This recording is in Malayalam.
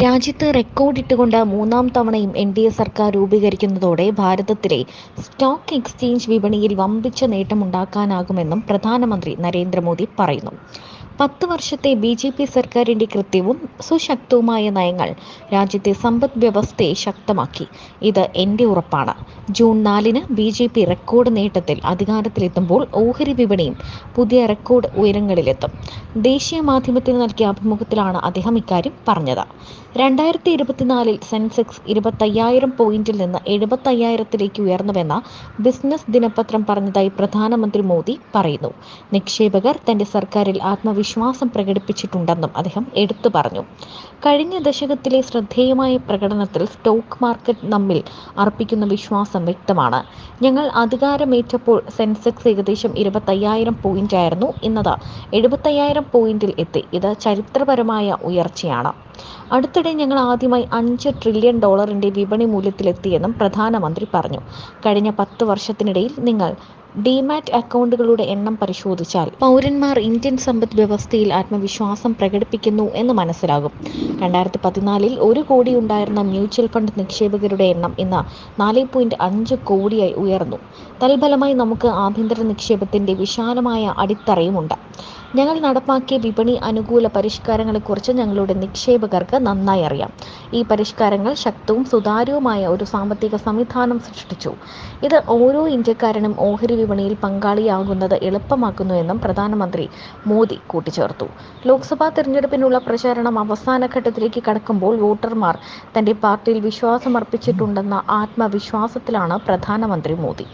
രാജ്യത്ത് റെക്കോർഡിട്ടുകൊണ്ട് മൂന്നാം തവണയും എൻ.ഡി.എ സർക്കാർ രൂപീകരിക്കുന്നതോടെ ഭാരതത്തിലെ സ്റ്റോക്ക് എക്സ്ചേഞ്ച് വിപണിയിൽ വമ്പിച്ച നേട്ടമുണ്ടാക്കാനാകുമെന്നും പ്രധാനമന്ത്രി നരേന്ദ്രമോദി പറയുന്നു. 10 വർഷത്തെ ബി.ജെ.പി സർക്കാരിന്റെ കൃത്യവും സുശക്തവുമായ നയങ്ങൾ രാജ്യത്തെ സമ്പദ് വ്യവസ്ഥയെ ശക്തമാക്കി. ഇത് എന്റെ ഉറപ്പാണ്. ജൂൺ 4-ന് ബി.ജെ.പി റെക്കോർഡ് നേട്ടത്തിൽ അധികാരത്തിലെത്തുമ്പോൾ ഓഹരി വിപണിയും പുതിയ റെക്കോർഡ് ഉയരങ്ങളിലെത്തും. ദേശീയ മാധ്യമത്തിന് നൽകിയ അഭിമുഖത്തിലാണ് അദ്ദേഹം ഇക്കാര്യം പറഞ്ഞത്. 2024-ൽ സെൻസെക്സ് 25,000 പോയിന്റിൽ നിന്ന് 75,000-ലേക്ക് ഉയർന്നുവെന്ന് ബിസിനസ് ദിനപത്രം പറഞ്ഞതായി പ്രധാനമന്ത്രി മോദി പറയുന്നു. നിക്ഷേപകർ തന്റെ സർക്കാരിൽ ആത്മവിശ്വാസം പ്രകടിപ്പിച്ചിട്ടുണ്ടെന്നും അദ്ദേഹം എടുത്തു പറഞ്ഞു. കഴിഞ്ഞ ദശകത്തിലെ ശ്രദ്ധേയമായ പ്രകടനത്തിൽ സ്റ്റോക്ക് മാർക്കറ്റ് നമ്മിൽ അർപ്പിക്കുന്ന വിശ്വാസം വ്യക്തമാണ്. ഞങ്ങൾ അധികാരമേറ്റപ്പോൾ സെൻസെക്സ് ഏകദേശം 25,000 പോയിന്റായിരുന്നു. ഇന്നത് 75,000 പോയിന്റിൽ എത്തി. ഇത് ചരിത്രപരമായ ഉയർച്ചയാണ്. അടുത്തിടെ ഞങ്ങൾ ആദ്യമായി $5 ട്രില്യൺ വിപണി മൂല്യത്തിലെത്തിയെന്നും പ്രധാനമന്ത്രി പറഞ്ഞു. കഴിഞ്ഞ 10 വർഷത്തിനിടയിൽ നിങ്ങൾ ഡിമാറ്റ് അക്കൗണ്ടുകളുടെ എണ്ണം പരിശോധിച്ചാൽ പൗരന്മാർ ഇന്ത്യൻ സമ്പദ് വ്യവസ്ഥയിൽ ആത്മവിശ്വാസം പ്രകടിപ്പിക്കുന്നു എന്ന് മനസ്സിലാകും. 2014-ൽ 1 കോടി ഉണ്ടായിരുന്ന മ്യൂച്വൽ ഫണ്ട് നിക്ഷേപകരുടെ എണ്ണം ഇന്ന് 4.5 കോടിയായി ഉയർന്നു. തൽഫലമായി നമുക്ക് ആഭ്യന്തര നിക്ഷേപത്തിന്റെ വിശാലമായ അടിത്തറയുമുണ്ട്. ഞങ്ങൾ നടപ്പാക്കിയ വിപണി അനുകൂല പരിഷ്കാരങ്ങളെക്കുറിച്ച് ഞങ്ങളുടെ നിക്ഷേപകർക്ക് നന്നായി അറിയാം. ഈ പരിഷ്കാരങ്ങൾ ശക്തവും സുതാര്യവുമായ ഒരു സാമ്പത്തിക സംവിധാനം സൃഷ്ടിച്ചു. ഇത് ഓരോ ഇന്ത്യക്കാരനും ഓഹരി വിപണിയിൽ പങ്കാളിയാകുന്നത് എളുപ്പമാക്കുന്നുവെന്നും പ്രധാനമന്ത്രി മോദി കൂട്ടിച്ചേർത്തു. ലോക്സഭാ തെരഞ്ഞെടുപ്പിനുള്ള പ്രചാരണം അവസാന ഘട്ടത്തിലേക്ക് കടക്കുമ്പോൾ വോട്ടർമാർ തന്റെ പാർട്ടിയിൽ വിശ്വാസമർപ്പിച്ചിട്ടുണ്ടെന്ന ആത്മവിശ്വാസത്തിലാണ് പ്രധാനമന്ത്രി മോദി.